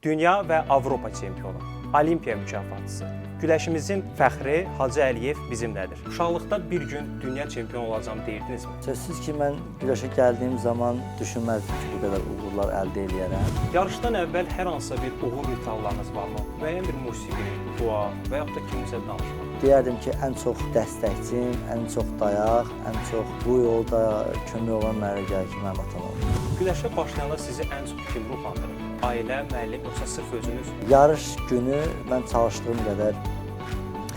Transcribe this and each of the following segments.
Dünya və Avropa çempionu, Olimpiya mükafatçısı, güləşimizin fəxri Hacı Əliyev bizimlədir. Uşaqlıqda bir gün dünya çempionu olacağım deyirdinizmi? Sözsüz ki, mən güləşə gəldiyim zaman düşünməzdim ki, bu qədər uğurlar əldə edərəm. Yarışdan əvvəl hər hansısa bir uğur rituallarınız varmı? Müəyyən bir musiqi, dua və yaxud da kiminsə danışmaq? Deyərdim ki, ən çox dəstəkçim, ən çox dayaq, ən çox bu yolda kömək olan mənə gəlir ki, mənim atam oldu. Güləşə başlayanda sizi ən çox kim ruhlandırır? Ailə, müəllim, yoxsa sırf özünüz? Yarış günü mən çalışdığım qədər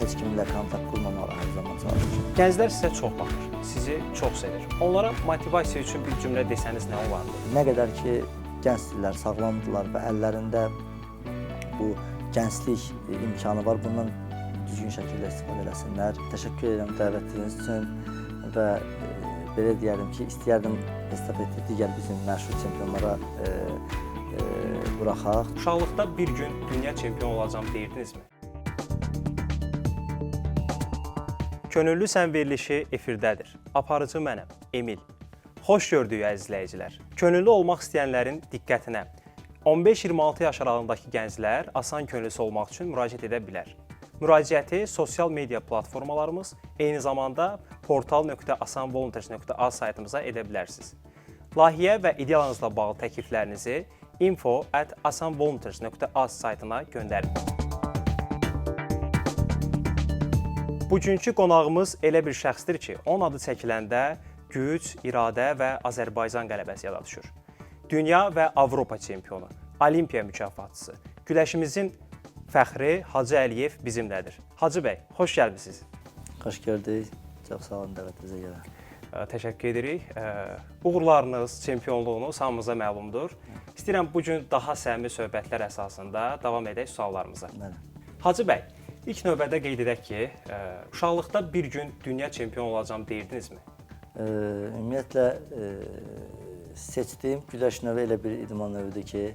heç kiminlə kontakt qurmamalı hər zaman çalışmışam. Gənclər sizə çox baxır, sizi çox sevir. Onlara motivasiya üçün bir cümlə desəniz nə olardı? Nə qədər ki, gəncdirlər, sağlamdırlar və əllərində bu gənclik imkanı var, bundan düzgün şəkildə istifadə eləsinlər. Təşəkkür edirəm dəvətiniz üçün və belə deyərdim ki, istəyərdim estafeti digər bizim məşhur çempionlara buraxaq. Uşaqlıqda bir gün dünya çempionu olacağım deyirdinizmi? Könüllü sən verilişi efirdədir. Aparıcı mənəm, Emil. Xoş gördük əzizləyicilər. Könüllü olmaq istəyənlərin diqqətinə. 15-26 yaş aralığındakı gənclər asan könüllüsü olmaq üçün müraciət edə bilər. Müraciəti sosial media platformalarımız, eyni zamanda portal.asanvolunteers.az saytımıza edə bilərsiniz. Layihə və ideyalarınızla bağlı təkliflərinizi info@asanvolunteers.az saytına göndərin. Bugünkü qonağımız elə bir şəxsdir ki, onun adı çəkiləndə güc, iradə və Azərbaycan qələbəsi yada düşür. Dünya və Avropa çempionu, Olimpiya mükafatçısı, güləşimizin fəxri Hacı Əliyev bizimlədir. Hacı bəy, xoş gəlmisiniz. Xoş gördük. Çox sağ olun dəvətinizə görə. Təşəkkür edirik. Uğurlarınız, çempionluğunuz hamımıza məlumdur. İstəyirəm bugün daha səmimi söhbətlər əsasında davam edək suallarımıza. Hacı bəy, ilk növbədə qeyd edək ki, uşaqlıqda bir gün dünya çempionu olacağım deyirdinizmi? Ümumiyyətlə, seçdiyim güləş növü elə bir idman növüdür ki,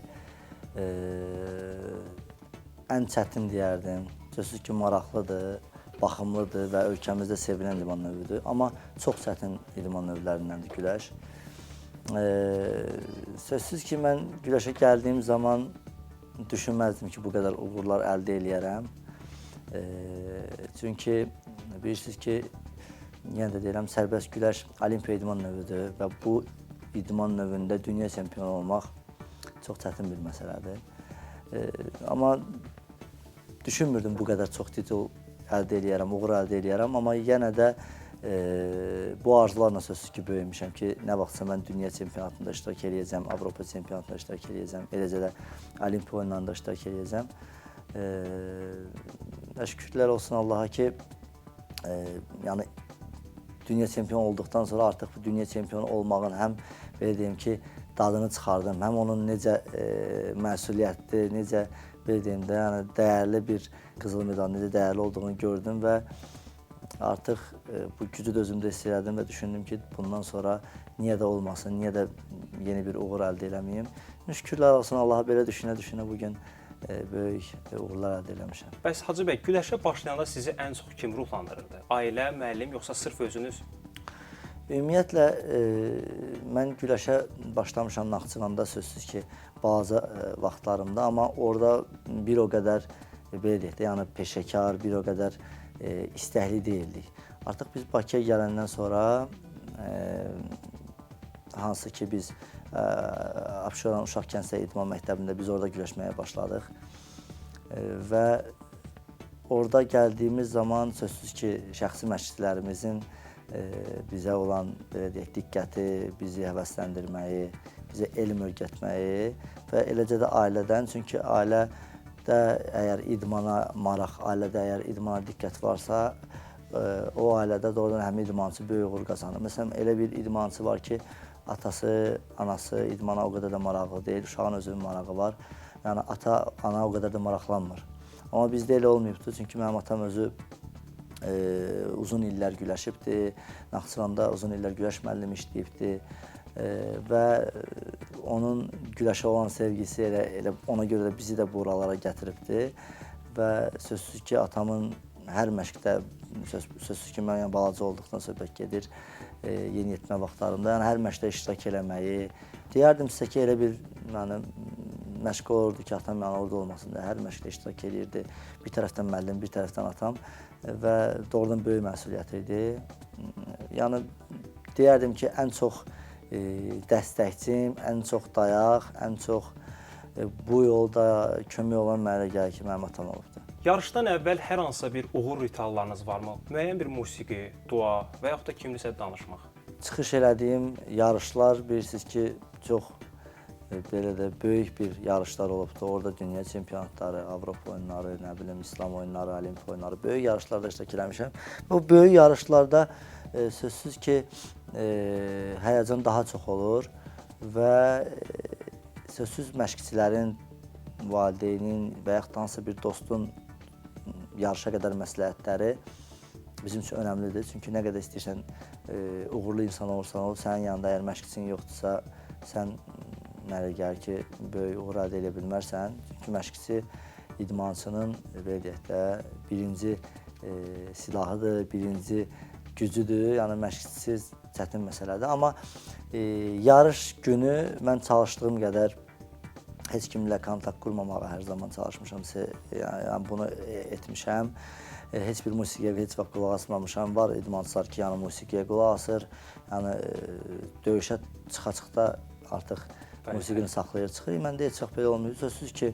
ən çətin deyərdim. Sözsüz ki, maraqlıdır, baxımlıdır və ölkəmizdə sevilən idman növüdür. Amma çox çətin idman növlərindəndir güləş. Sözsüz ki, mən güləşə gəldiyim zaman düşünməzdim ki, bu qədər uğurlar əldə edərəm. Çünki bilirsiniz ki, yenə də deyirəm, sərbəst güləş Olimpiya idman növüdür və bu idman növündə dünya çempionu olmaq çox çətin bir məsələdir. Amma düşünmürdüm bu qədər çox titul əldə edərəm, uğur əldə edərəm, amma yenə də bu arzularla sözsüz ki, böyümüşəm ki, nə vaxtsa mən dünya çempionatında iştirak edəcəm, Avropa çempionatında iştirak edəcəm, eləcə də Olimpiya oyunlarında iştirak edəcəm. Şükürlər olsun Allaha ki, yəni dünya çempionu olduqdan sonra artıq bu dünya çempionu olmağın həm belə deyim ki, dadını çıxardım, həm onun necə məsuliyyətli, necə belə deyim də, yəni dəyərli bir qızıl medal, necə dəyərli olduğunu gördüm və artıq bu gücü də özümdə hiss elədim və düşündüm ki, bundan sonra niyə də olmasın, niyə də yeni bir uğur əldə eləməyim. Şükürlər olsun Allaha belə düşünə-düşünə bugün böyük uğurlar əldə eləmişəm. Bəs Hacı bəy, güləşə başlayanda sizi ən çox kim ruhlandırırdı? Ailə, müəllim, yoxsa sırf özünüz? Ümumiyyətlə, mən güləşə başlamışam Naxçıvanda sözsüz ki, bazı vaxtlarımda, amma orada bir o qədər, belə deyək də, yəni peşəkar, bir o qədər istəkli deyildik. Artıq biz Bakıya gələndən sonra, hansı ki biz Abşeron Uşaq Gənclər İdman Məktəbində biz orada güləşməyə başladıq və orada gəldiyimiz zaman sözsüz ki, şəxsi məşqçilərimizin bizə olan belə deyək, diqqəti, bizi həvəsləndirməyi, bizə elm öyrətməyi və eləcə də ailədən, çünki ailədə əgər idmana maraq, ailədə əgər idmana diqqət varsa, o ailədə doğrudan həm idmançı böyük uğur qazanır. Məsələn, elə bir idmançı var ki, atası, anası idmana o qədər də maraqlı deyil, uşağın özünün marağı var. Yəni, ata, ana o qədər də maraqlanmır. Amma bizdə elə olmayıbdır, çünki mənim atam özü uzun illər güləşibdir, Naxçıvanda uzun illər güləş müəllimi işləyibdir və onun güləşə olan sevgisi elə ona görə də bizi də buralara gətiribdir və sözsüz ki, atamın hər məşqdə, sözsüz ki, mən balaca olduqdan söhbət gedir, yeniyetmə vaxtlarında, yəni hər məşqdə iştirak eləməyi, deyərdim sizə ki, elə bir məşq olurdu ki, atam yəni orada olmasın da, hər məşqdə iştirak edirdi. Bir tərəfdən müəllim, bir tərəfdən atam və doğrudan böyük məsuliyyət idi. Yəni deyərdim ki, ən çox dəstəkçim, ən çox dayaq, ən çox bu yolda kömək olan mənə gəlir ki, mənim atam olubdur. Yarışdan əvvəl hər hansısa bir uğur rituallarınız varmı? Müəyyən bir musiqi, dua və yaxud da kimlisə danışmaq? Çıxış elədiyim yarışlar bilirsiniz ki, çox belə də böyük bir yarışlar olubdur. Orada dünya çempionatları, Avropa oyunları, nə bilim, İslam oyunları, Olimpiya oyunları, böyük yarışlarda iştirak eləmişəm. Bu böyük yarışlarda sözsüz ki, həyəcan daha çox olur və sözsüz məşqçilərin, valideynin və yaxud da hansısa bir dostun yarışa qədər məsləhətləri bizim üçün önəmlidir. Çünki nə qədər istəyirsən uğurlu insan olursan ol, sənin yanında əgər məşqçin yoxdursa, sən mənə gəlir ki, böyük uğur əldə edə bilmərsən. Çünki məşqçi idmançının belə deyək də birinci silahıdır, birinci gücüdür. Yəni məşqçisiz çətin məsələdir. Amma yarış günü mən çalışdığım qədər heç kimlə kontakt qurmamağa hər zaman çalışmışam. Yəni bunu etmişəm. Heç bir musiqiyə heç vaxt qulaq asmamışam. Var idmançılar ki, yəni musiqiyə qulaq asır. Yəni döyüşə çıxa-çıxda artıq musiqini saxlayır, çıxır. Məndə heç vaxt belə olmuyor. Sözsüz ki,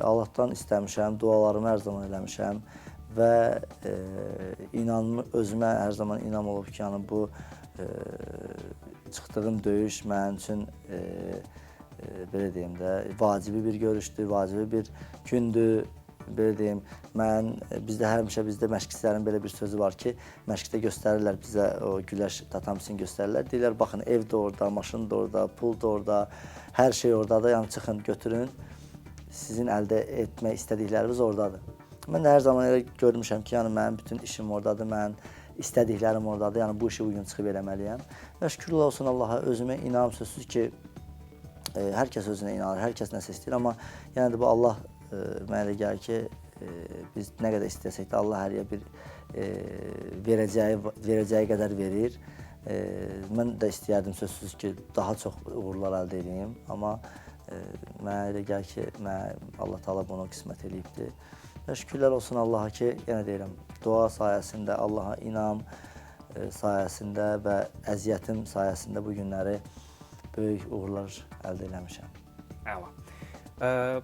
Allahdan istəmişəm, dualarımı hər zaman eləmişəm və özümə hər zaman inam olub ki, yəni bu çıxdığım döyüş mənim üçün belə deyim də, vacibi bir görüşdür, vacibi bir gündür. Belə deyim, bizdə məşqçilərin belə bir sözü var ki, məşqdə göstərirlər bizə o güləş tatamsını göstərirlər. Deyirlər, baxın, ev də orada, maşın da orada, pul da orada, hər şey oradadır. Yəni çıxın, götürün, sizin əldə etmək istədikləriniz oradadır. Mən də hər zaman elə görmüşəm ki, yəni mənim bütün işim oradadır, mənim istədiklərim oradadır. Yəni bu işi bugün çıxıb eləməliyəm. Və şükürlər olsun Allaha, özümə inam, sözsüz ki, hər kəs özünə inanır, hər kəs nəsə istəyir, amma yəni də bu Allah mənə elə gəlir ki, biz nə qədər istəsək də Allah həriyə bir verəcəyi qədər verir. Mən də istəyərdim sözsüz ki, daha çox uğurlar əldə edeyim, amma mənə elə gəlir ki, Allah Taala bunu qismət eləyibdir. Və şükürlər olsun Allaha ki, yenə deyirəm, dua sayəsində, Allaha inam sayəsində və əziyyətim sayəsində bu günləri böyük uğurlar əldə eləmişəm. Əla.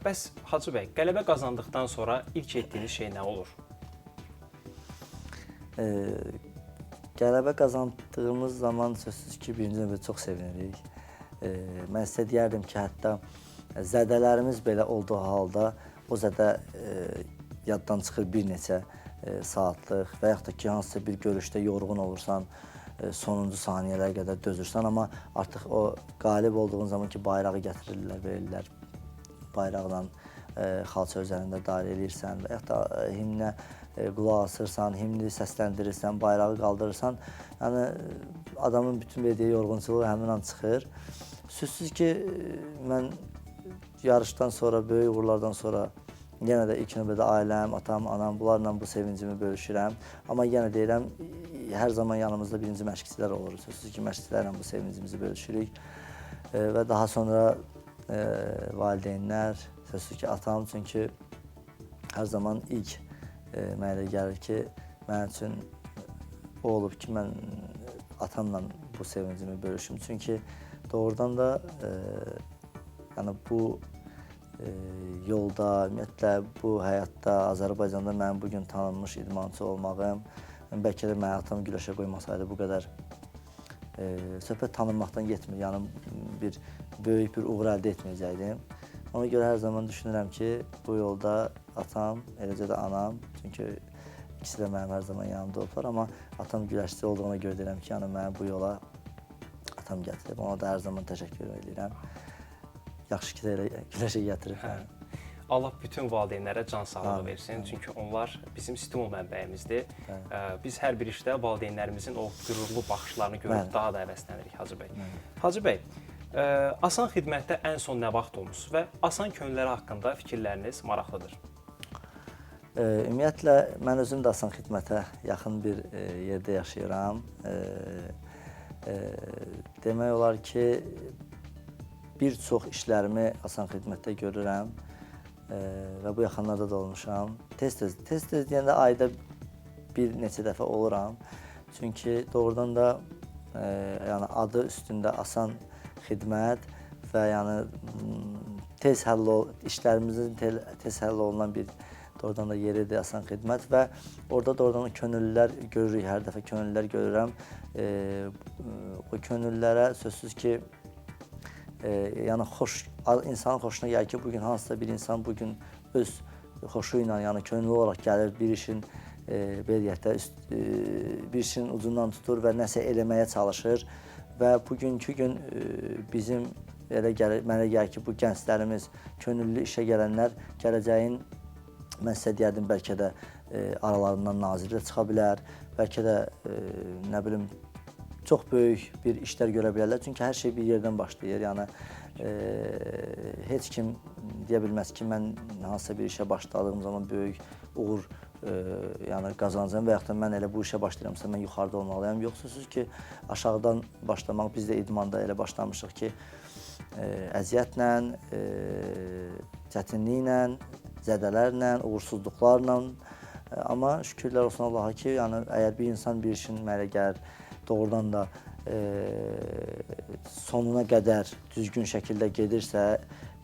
Bəs Hacı bəy, qələbə qazandıqdan sonra ilk etdiyiniz şey nə olur? Qələbə qazandığımız zaman sözsüz ki, birinci növbədə çox sevinirik. Mən sizə deyərdim ki, hətta zədələrimiz belə olduğu halda o zədə yaddan çıxır bir neçə saatlıq və yaxud da ki, hansısa bir görüşdə yorğun olursan, sonuncu saniyələrə qədər dözürsən, amma artıq o qalib olduğun zaman ki, bayrağı gətirirlər, verirlər, bayraqla xalça üzərində dairə edirsən və yaxud da himnə qulaq asırsan, himni səsləndirirsən, bayrağı qaldırırsan, yəni adamın bütün verdiyi yorğunçuluğu həmin an çıxır. Sözsüz ki, mən yarışdan sonra, böyük uğurlardan sonra yenə də ilk növbədə ailəm, atam, anam, bunlarla bu sevincimi bölüşürəm. Amma yenə deyirəm, hər zaman yanımızda birinci məşqçilər olur. Sözsüz ki, məşqçilərlə bu sevincimizi bölüşürük. Və daha sonra valideynlər, sözsüz ki, atam, çünki hər zaman ilk mənə elə gəlir ki, mənim üçün o olub ki, mən atamla bu sevincimi bölüşüm. Çünki doğrudan da yəni bu yolda, ümumiyyətlə bu həyatda, Azərbaycanda mənim bugün tanınmış idmançı olmağım, bəlkə də mənim atam güləşə qoymasaydı bu qədər söhbət tanınmaqdan getmir, yəni böyük bir uğur əldə etməyəcəkdim. Ona görə hər zaman düşünürəm ki, bu yolda atam, eləcə də anam, çünki ikisi də mənim hər zaman yanımda olublar, amma atam güləşçi olduğuna görə deyirəm ki, yəni mənim bu yola atam gətirib, ona da hər zaman təşəkkür edirəm. Yaxşı ki, güləşə gətirib. Allah bütün valideynlərə can sağlığı versin. Çünki onlar bizim stimul mənbəyimizdir. Biz hər bir işdə valideynlərimizin o qürurlu baxışlarını görüb daha da həvəslənirik Hacı bəy. Hacı bəy, Asan xidmətdə ən son nə vaxt olmusunuz və Asan könülləri haqqında fikirləriniz maraqlıdır? Ümumiyyətlə, mən özüm də Asan xidmətə yaxın bir yerdə yaşayıram. Demək olar ki, bir çox işlərimi Asan Xidmətdə görürəm və bu yaxınlarda da olmuşam. Tez-tez deyəndə ayda bir neçə dəfə oluram. Çünki doğrudan da yəni adı üstündə Asan Xidmət və yəni işlərimizin tez həll olunan bir doğrudan da yeridir Asan Xidmət və orada doğrudan da könüllülər görürük, hər dəfə könüllülər görürəm. O könüllülərə sözsüz ki, yəni insanın xoşuna gəlir ki, bugün hansısa bir insan bugün öz xoşu ilə, yəni könüllü olaraq gəlir bir işin belə deyək də, bir işin ucundan tutur və nəsə eləməyə çalışır və bugünkü gün bizim mənə gəlir ki, bu gənclərimiz, könüllü işə gələnlər gələcəyin, mən sizə deyərdim, bəlkə də aralarından nazir də çıxa bilər, bəlkə də, nə bilim, çox böyük bir işlər görə bilərlər. Çünki hər şey bir yerdən başlayır. Yəni, heç kim deyə bilməz ki, mən hansısa bir işə başladığım zaman böyük uğur qazanacağım və yaxud da mən elə bu işə başlayıramsa, mən yuxarıda olmalıyam. Yoxsa ki, aşağıdan başlamaq, biz də idmanda elə başlamışıq ki, əziyyətlə, çətinliklə, zədələrlə, uğursuzluqlarla, amma şükürlər olsun Allaha ki, yəni əgər bir insan bir işin mənə gəlir, doğrudan da sonuna qədər düzgün şəkildə gedirsə,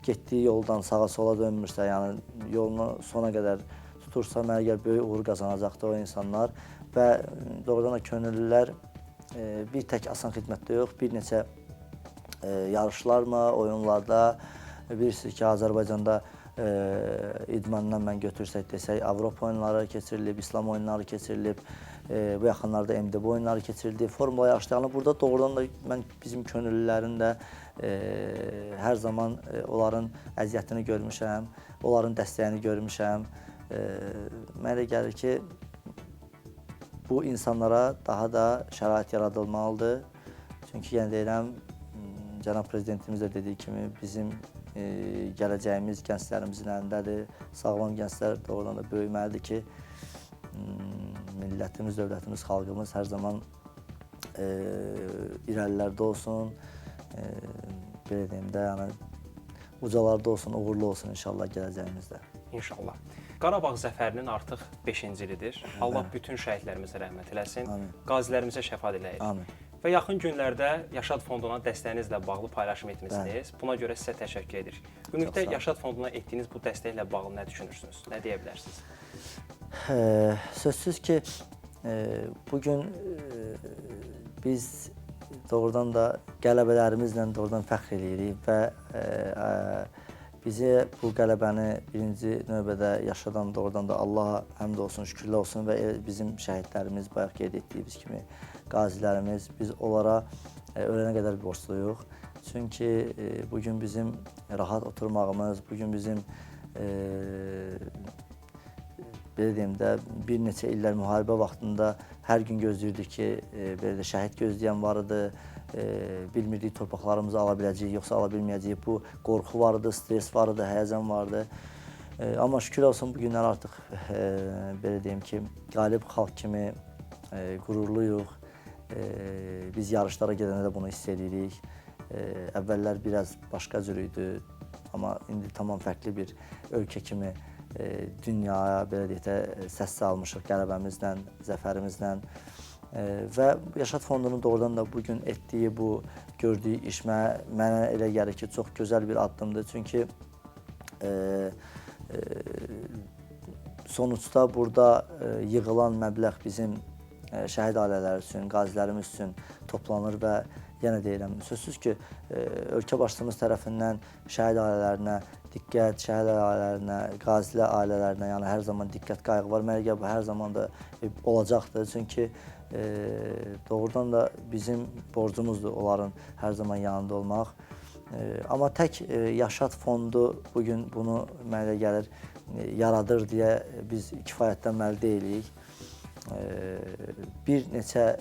getdiyi yoldan sağa sola dönmürsə, yəni yolunu sona qədər tutursa, mənə gəlir böyük uğur qazanacaqdır o insanlar və doğrudan da könüllülər bir tək Asan Xidmətdə yox, bir neçə yarışlarla, oyunlarda, bilirsiniz ki, Azərbaycanda idmandan mən götürsək desək, Avropa oyunları keçirilib, İslam oyunları keçirilib, bu yaxınlarda MDB oyunları keçirildi, formula yarışlarına. Burada doğrudan da mən bizim könüllülərin də hər zaman onların əziyyətini görmüşəm, onların dəstəyini görmüşəm. Mənə gəlir ki, bu insanlara daha da şərait yaradılmalıdır. Çünki yenə deyirəm, Cənab Prezidentimiz də dediyi kimi bizim gələcəyimiz gənclərimizin əlindədir. Sağlam gənclər doğrudan da böyüməlidir ki, millətimiz, dövlətimiz, xalqımız hər zaman irəlilərdə olsun, belə deyim də, yəni ucalarda olsun, uğurlu olsun inşallah gələcəyimizdə. İnşallah. Qarabağ zəfərinin artıq 5-ci ilidir. Allah bütün şəhidlərimizə rəhmət eləsin, qazilərimizə şəfa diləyir. Amin. Və yaxın günlərdə Yaşad Fonduna dəstəyinizlə bağlı paylaşım etmişsiniz. Buna görə sizə təşəkkür edirik. Ümumiyyətlə, Yaşad Fonduna etdiyiniz bu dəstəklə bağlı nə düşünürsünüz? Nə deyə bilərsiniz? Sözsüz ki, bugün biz doğrudan da qələbələrimizlə doğrudan fəxr edirik və bizi bu qələbəni birinci növbədə yaşadan doğrudan da Allaha həmd olsun, şükürlər olsun və bizim şəhidlərimiz, bayaq qeyd etdiyimiz kimi qazilərimiz, biz onlara ölənə qədər borcluyuq. Çünki bugün bizim rahat oturmağımız, bugün bizim belə deyim də, bir neçə illər müharibə vaxtında hər gün gözləyirdik ki, belə də şəhid gözləyən var idi, bilmirdik torpaqlarımızı ala biləcəyik, yoxsa ala bilməyəcəyik. Bu qorxu var idi, stres var idi, həyəcan vardı. Amma şükür olsun, bu günlər artıq belə deyim ki, qalib xalq kimi qürurluyuq. Biz yarışlara gedəndə də bunu hiss edirik. Əvvəllər biraz başqa cür idi, amma indi tamam fərqli bir ölkə kimi dünyaya belə deyək də səs salmışıq qələbəmizlə, zəfərimizlə. Və Yaşad Fondunun doğrudan da bugün etdiyi bu gördüyü iş mənə elə gəlir ki, çox gözəl bir addımdır. Çünki sonuçda burada yığılan məbləğ bizim şəhid ailələri üçün, qazilərimiz üçün toplanır və yenə deyirəm, sözsüz ki, ölkə başçımız tərəfindən şəhid ailələrinə diqqət, şəhid ailələrinə, qazilər ailələrinə, yəni hər zaman diqqət, qayğı var. Mənə gəlir, bu hər zaman da olacaqdır. Çünki doğrudan da bizim borcumuzdur onların hər zaman yanında olmaq. Amma tək Yaşad Fondu bugün bunu mənə gəlir yaradır deyə biz kifayətlənməli deyilik. Bir neçə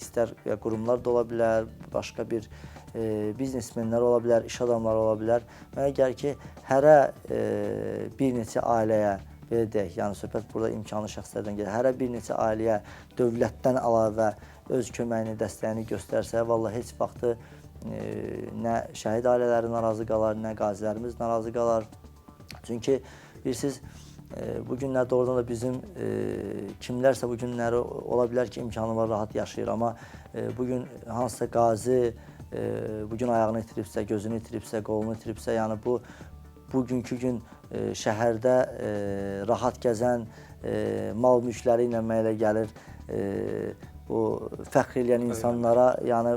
istər qurumlar da ola bilər, başqa bir biznesmenlər ola bilər, iş adamları ola bilər. Mənə gəlir ki, hərə bir neçə ailəyə, belə deyək, yəni söhbət burada imkanlı şəxslərdən gəlir, hərə bir neçə ailəyə dövlətdən əlavə öz köməyini, dəstəyini göstərsə, vallahi heç vaxtı nə şəhid ailələri narazı qalar, nə qazilərimiz narazı qalar. Çünki bilirsiniz, bu günlər doğrudan da bizim kimlərsə bu günləri ola bilər ki, imkanı var, rahat yaşayır. Amma bugün hansısa qazi bugün ayağını itiribsə, gözünü itiribsə, qolunu itiribsə, yəni bugünkü gün şəhərdə rahat gəzən, mal mülkləri ilə mənə gəlir, bu fəxr eləyən insanlara, yəni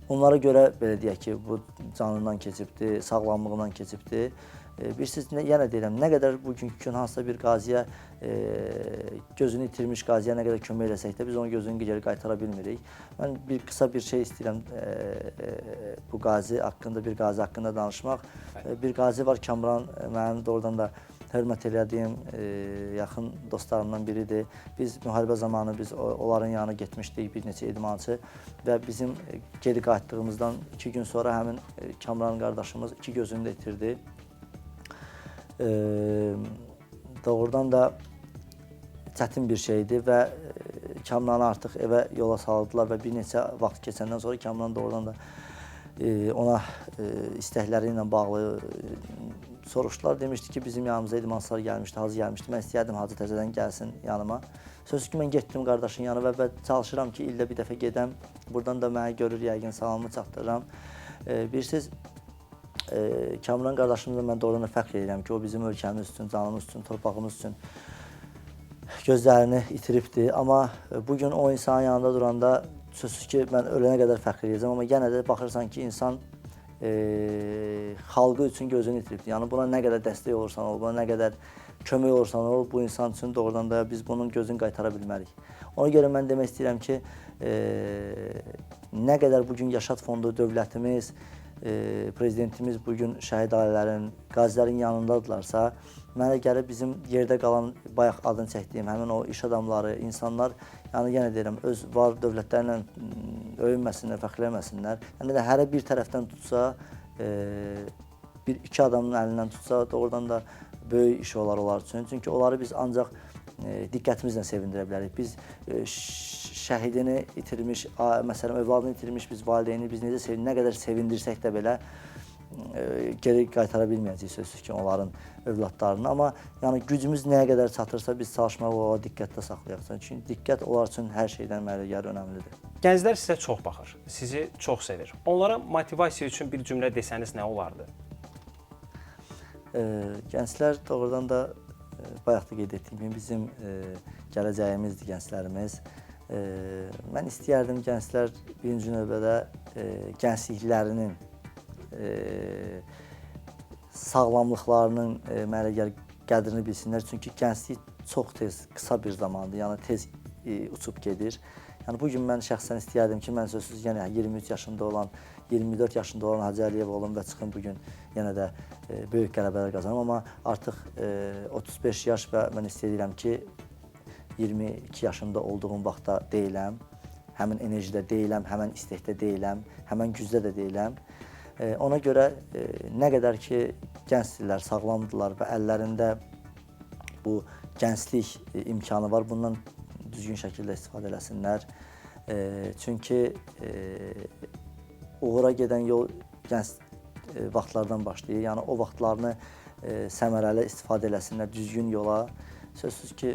onlara görə belə deyək ki, bu canından keçibdir, sağlamlığından keçibdir. Bilirsiniz, yenə deyirəm, nə qədər bugünkü gün hansısa bir qaziyə, gözünü itirmiş qaziyə nə qədər kömək eləsək də biz onun gözünü geri qaytara bilmirik. Mən qısa bir şey istəyirəm bu qazi haqqında, bir qazi haqqında danışmaq. Bir qazi var, Kamran, mənim doğrudan da hörmət elədiyim yaxın dostlarımdan biridir. Biz müharibə zamanı onların yanına getmişdik, bir neçə idmançı və bizim geri qayıtdığımızdan 2 gün sonra həmin Kamran qardaşımız 2 gözünü də itirdi. Doğrudan da çətin bir şeydir və Kamranı artıq evə yola saldılar və bir neçə vaxt keçəndən sonra Kamran doğrudan da ona istəkləri ilə bağlı soruşdular. Demişdi ki, bizim yanımıza idmançılar gəlmişdi, Hacı gəlmişdi. Mən istəyərdim Hacı təzədən gəlsin yanıma. Sözsüz ki, mən getdim qardaşın yanına və çalışıram ki, ildə bir dəfə gedəm. Buradan da mənə görür, yəqin salamımı çatdırıram. Bilirsiniz, Kamran qardaşımızla mən doğrudan da fəxr edirəm ki, o bizim ölkəmiz üçün, canımız üçün, torpağımız üçün gözlərini itiribdir. Amma bugün o insanın yanında duranda sözsüz ki, mən ölənə qədər fəxr edəcəm. Amma yenə də baxırsan ki, insan xalqı üçün gözünü itiribdir. Yəni buna nə qədər dəstək olursan ol, buna nə qədər kömək olursan ol, bu insan üçün doğrudan da biz bunun gözünü qaytara bilmərik. Ona görə mən demək istəyirəm ki, nə qədər bugün Yaşad Fondu dövlətimiz, prezidentimiz bugün şəhid ailələrin, qazilərin yanındadılarsa, mənə gəlir bizim yerdə qalan, bayaq adını çəkdiyim həmin o iş adamları, insanlar, yəni yenə deyirəm, öz var dövlətlərlə öyünməsinlər, fəxrləməsinlər. Yəni də hərə bir tərəfdən tutsa, iki adamın əlindən tutsa, doğrudan da böyük iş olar onlar üçün. Çünki onları biz ancaq diqqətimizlə sevindirə bilərik. Biz şəhidini itirmiş, məsələn, övladını itirmiş biz valideyni biz necə nə qədər sevindirsək də belə geri qaytara bilməyəcəyik sözsüz ki, onların övladlarını. Amma yəni gücümüz nəyə qədər çatırsa biz çalışmağı o diqqətdə saxlayaq. Çünki diqqət onlar üçün hər şeydən mənə gəlir önəmlidir. Gənclər sizə çox baxır, sizi çox sevir. Onlara motivasiya üçün bir cümlə desəniz nə olardı? Gənclər doğrudan da bayaq da qeyd etdiyim kimi bizim gələcəyimizdir gənclərimiz. Mən istəyərdim gənclər birinci növbədə gəncliklərinin, sağlamlıqlarının mənə qədrini bilsinlər. Çünki gənclik çox tez, qısa bir zamandır, yəni tez uçub gedir. Yəni bugün mən şəxsən istəyərdim ki, mən sözsüz yenə 23 yaşında olan, 24 yaşında olan Hacı Əliyev olum və çıxım bugün yenə də böyük qələbələr qazanım. Amma artıq 35 yaş və mən istəyirəm ki, 22 yaşında olduğum vaxtda deyiləm, həmin enerjidə deyiləm, həmin istəkdə deyiləm, həmin gücdə də deyiləm. Ona görə nə qədər ki, gəncdirlər, sağlamdırlar və əllərində bu gənclik imkanı var, bundan düzgün şəkildə istifadə eləsinlər. Çünki uğura gedən yol gənc vaxtlardan başlayır. Yəni o vaxtlarını səmərəli istifadə eləsinlər, düzgün yola. Sözsüz ki,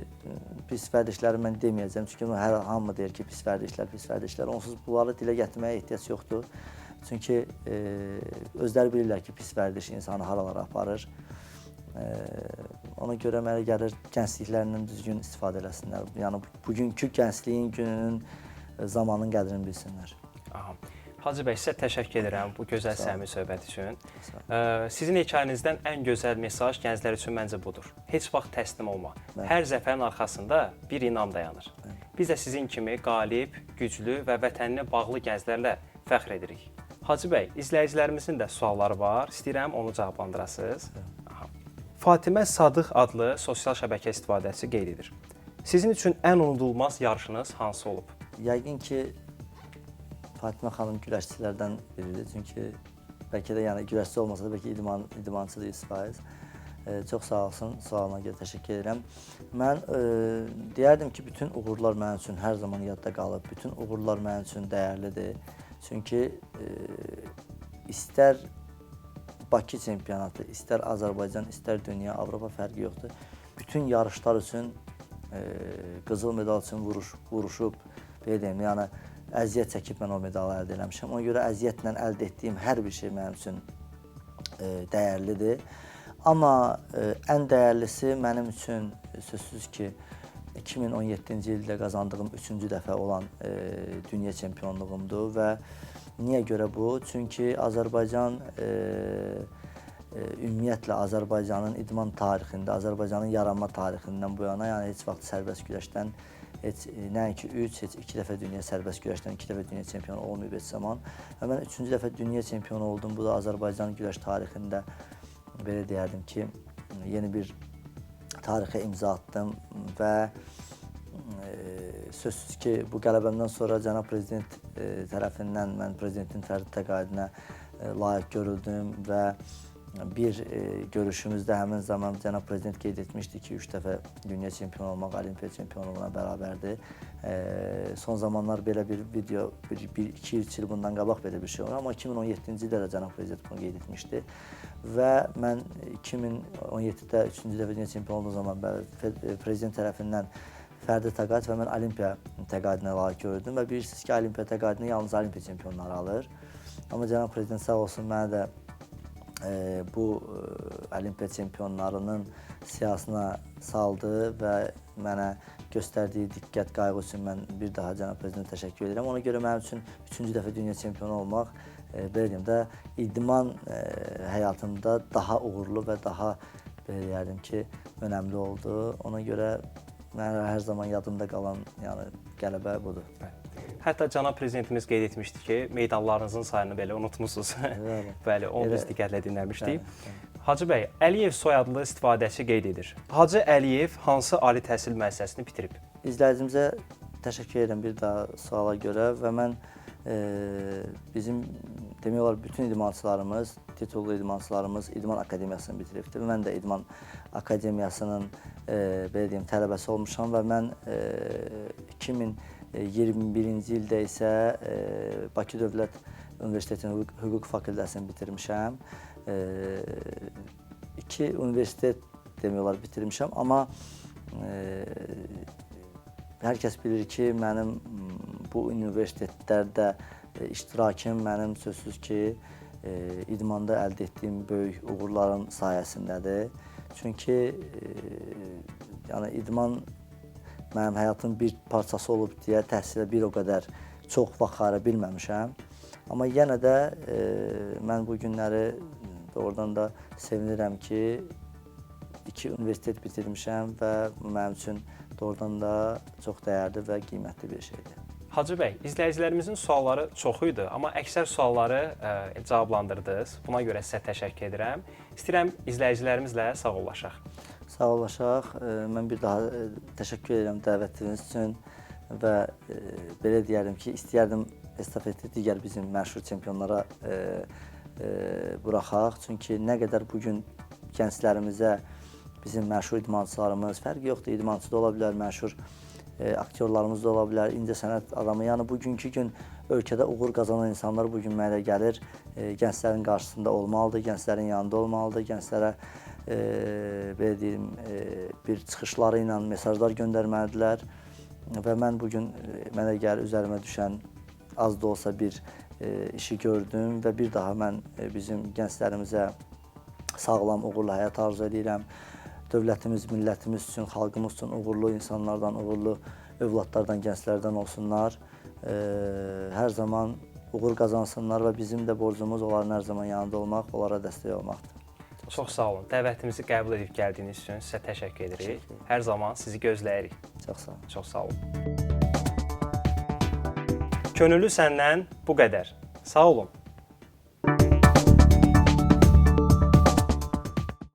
pis vərdişləri mən deməyəcəm. Çünki hər hamı deyir ki, pis vərdişlər. Onsuz bunları dilə gətirməyə ehtiyac yoxdur. Çünki özləri bilirlər ki, pis vərdiş insanı haralara aparır. Ona görə mənə gəlir gəncliklərindən düzgün istifadə eləsinlər. Yəni bugünkü gəncliyin gününün zamanın qədrini bilsinlər. Aha. Hacı bəy, sizə təşəkkür edirəm bu gözəl səmimi söhbət üçün. Sizin hekayənizdən ən gözəl mesaj gənclər üçün məncə budur. Heç vaxt təslim olma. Hər zəfərin arxasında bir inam dayanır. Biz də sizin kimi qalib, güclü və vətəninə bağlı gənclərlə fəxr edirik. Hacı bəy, izləyicilərimizin də sualları var. İstəyirəm onu cavablandırasınız. Fatimə Sadıq adlı sosial şəbəkə istifadəçisi qeyd edir. Sizin üçün ən unudulmaz yarışınız hansı olub? Yəqin ki, Fatimə xanım güləşçilərdən biridir. Çünki bəlkə də yəni güləşçi olmasa da bəlkə idmançıdır 100%. Çox sağ olsun, sualına görə təşəkkür edirəm. Mən deyərdim ki, bütün uğurlar mənim üçün hər zaman yadda qalıb. Bütün uğurlar mənim üçün dəyərlidir. Çünki istər Bakı çempionatı, istər Azərbaycan, istər dünya, Avropa fərqi yoxdur. Bütün yarışlar üçün qızıl medal üçün vuruşub, belə deyim, yəni əziyyət çəkib mən o medalı əldə eləmişəm. Ona görə əziyyətlə əldə etdiyim hər bir şey mənim üçün dəyərlidir. Amma ən dəyərlisi mənim üçün sözsüz ki, 2017-ci ildə qazandığım 3-cü dəfə olan dünya çempionluğumdur və niyə görə bu? Çünki Azərbaycan ümumiyyətlə Azərbaycanın idman tarixində, Azərbaycanın yaranma tarixindən bu yana, yəni heç vaxt sərbəst güləşdən heç nəinki 3, heç 2 dəfə dünya sərbəst güləşdən 2 dəfə dünya çempionu olmayıb heç zaman. Və mən 3-cü dəfə dünya çempionu oldum. Bu da Azərbaycan güləş tarixində belə deyərdim ki, yeni bir tarixə imza atdım və sözsüz ki, bu qələbəmdən sonra cənab prezident tərəfindən mən prezidentin fərdi təqaüdünə layiq görüldüm və bir görüşümüzdə həmin zaman cənab prezident qeyd etmişdi ki, 3 dəfə dünya çempionu olmaq olimpiya çempionluğuna bərabərdir. Son zamanlar belə bir video, 2-3 il bundan qabaq belə bir şey olur, amma 2017-ci ildə də cənab prezident bunu qeyd etmişdi və mən 2017-də 3-cü dəfə dünya çempionu olduğum zaman prezident tərəfindən fərdi təqaüd və mən olimpiya təqaüdünə layiq görüldüm və bilirsiniz ki, olimpiya təqaüdünü yalnız olimpiya çempionları alır. Amma cənab prezident sağ olsun mənə də bu olimpiya çempionlarının siyahısına saldı və mənə göstərdiyi diqqət, qayğı üçün mən bir daha cənab prezidentə təşəkkür edirəm. Ona görə mənim üçün 3-cü dəfə dünya çempionu olmaq, belə deyim də, idman həyatımda daha uğurlu və daha, belə deyərdim ki, önəmli oldu. Ona görə mənə hər zaman yadımda qalan qələbə budur. Hətta cənab prezidentimiz qeyd etmişdi ki, meydanlarınızın sayını belə unutmuşsunuz. Bəli, onu biz diqqətlə dinləmişdik. Hacı bəy, Əliyev soyadlı istifadəçi qeyd edir. Hacı Əliyev hansı ali təhsil müəssisəsini bitirib? İzləyicimizə təşəkkür edirəm bir daha suala görə və mən bizim demək olar bütün idmançılarımız, titullu idmançılarımız İdman Akademiyasını bitiribdir. Mən də İdman Akademiyasının belə deyim, tələbəsi olmuşam və mən 2021-ci ildə isə Bakı Dövlət Universitetinin Hüquq Fakültəsini bitirmişəm. 2 universitet demək olar bitirmişəm, amma hər kəs bilir ki, mənim bu universitetlərdə iştirakım mənim sözsüz ki, idmanda əldə etdiyim böyük uğurların sayəsindədir. Çünki yəni idman mənim həyatımın bir parçası olub deyə təhsilə bir o qədər çox vaxt xarə bilməmişəm. Amma yenə də mən bu günləri doğrudan da sevinirəm ki, 2 universitet bitirmişəm və mənim üçün doğrudan da çox dəyərli və qiymətli bir şeydir. Hacı bəy, izləyicilərimizin sualları çox idi, amma əksər sualları cavablandırdınız. Buna görə sizə təşəkkür edirəm. İstəyirəm izləyicilərimizlə sağollaşaq. Sağollaşaq. Mən bir daha təşəkkür edirəm dəvətiniz üçün və belə deyərdim ki, istəyərdim estafeti digər bizim məşhur çempionlara buraxaq. Çünki nə qədər bugün gənclərimizə bizim məşhur idmançılarımız, fərqi yoxdur, idmançı da ola bilər, məşhur aktyorlarımız da ola bilər, incəsənət adamı. Yəni bugünkü gün ölkədə uğur qazanan insanlar bugün mənə gəlir, gənclərin qarşısında olmalıdır, gənclərin yanında olmalıdır, gənclərə belə deyim, bir çıxışları ilə mesajlar göndərməlidirlər və mən bugün mənə gəlir, üzərimə düşən az da olsa bir işi gördüm və bir daha mən bizim gənclərimizə sağlam, uğurlu həyat arzu edirəm. Dövlətimiz, millətimiz üçün, xalqımız üçün uğurlu insanlardan, uğurlu övladlardan, gənclərdən olsunlar. Hər zaman uğur qazansınlar və bizim də borcumuz onların hər zaman yanında olmaq, onlara dəstək olmaqdır. Çox sağ olun. Dəvətimizi qəbul edib gəldiyiniz üçün sizə təşəkkür edirik. Hər zaman sizi gözləyirik. Çox sağ olun. Çox sağ olun. Könüllü səndən bu qədər. Sağ olun.